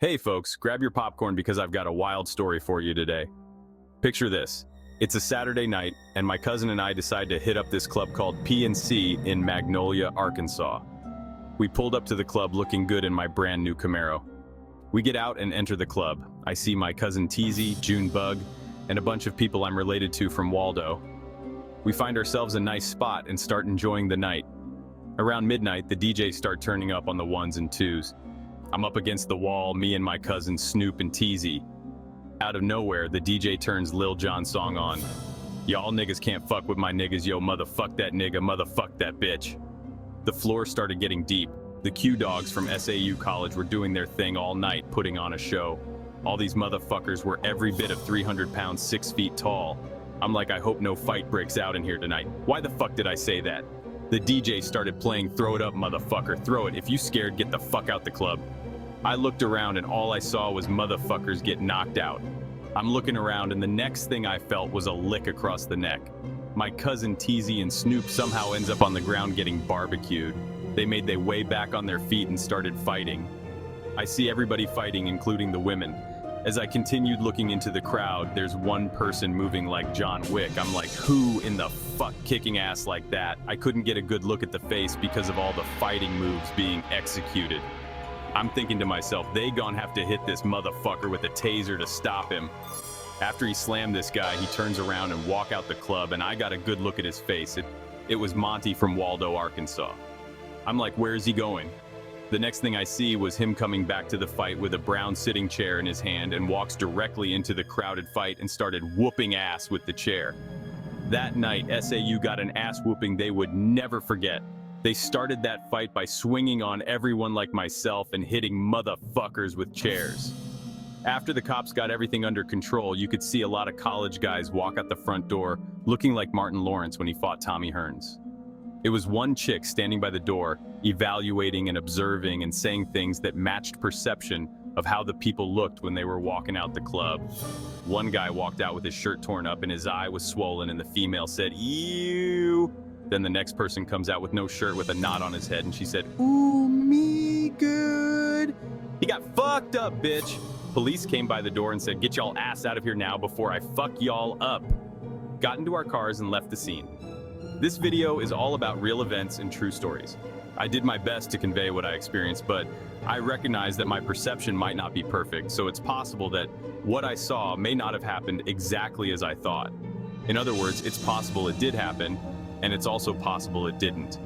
Hey folks, grab your popcorn because I've got a wild story for you today. Picture this. It's a Saturday night, and my cousin and I decide to hit up this club called P&C in Magnolia, Arkansas. We pulled up to the club looking good in my brand new Camaro. We get out and enter the club. I see my cousin Teasy, June Bug, and a bunch of people I'm related to from Waldo. We find ourselves a nice spot and start enjoying the night. Around midnight, the DJs start turning up on the ones and twos. I'm up against the wall, me and my cousins Snoop and Teasy. Out of nowhere, the DJ turns Lil Jon's song on. Y'all niggas can't fuck with my niggas, yo motherfuck that nigga, motherfuck that bitch. The floor started getting deep. The Q dogs from SAU college were doing their thing all night, putting on a show. All these motherfuckers were every bit of 300 pounds, 6 feet tall. I'm like, I hope no fight breaks out in here tonight. Why the fuck did I say that? The DJ started playing Throw It Up Motherfucker, throw it. If you scared, get the fuck out the club. I looked around and all I saw was motherfuckers get knocked out. I'm looking around and the next thing I felt was a lick across the neck. My cousin Teasy and Snoop somehow ends up on the ground getting barbecued. They made their way back on their feet and started fighting. I see everybody fighting, including the women. As I continued looking into the crowd, there's one person moving like John Wick. I'm like, who in the fuck kicking ass like that? I couldn't get a good look at the face because of all the fighting moves being executed. I'm thinking to myself, they gon' have to hit this motherfucker with a taser to stop him. After he slammed this guy, he turns around and walk out the club, and I got a good look at his face. It was Monty from Waldo, Arkansas. I'm like, where is he going? The next thing I see was him coming back to the fight with a brown sitting chair in his hand and walks directly into the crowded fight and started whooping ass with the chair. That night, SAU got an ass whooping they would never forget. They started that fight by swinging on everyone like myself and hitting motherfuckers with chairs. After the cops got everything under control, you could see a lot of college guys walk out the front door looking like Martin Lawrence when he fought Tommy Hearns. It was one chick standing by the door, evaluating and observing and saying things that matched perception of how the people looked when they were walking out the club. One guy walked out with his shirt torn up and his eye was swollen and the female said, "Ew." Then the next person comes out with no shirt with a knot on his head and she said, "Ooh, me good." He got fucked up, bitch. Police came by the door and said, "Get y'all ass out of here now before I fuck y'all up." Got into our cars and left the scene. This video is all about real events and true stories. I did my best to convey what I experienced, but I recognize that my perception might not be perfect, so it's possible that what I saw may not have happened exactly as I thought. In other words, it's possible it did happen, and it's also possible it didn't.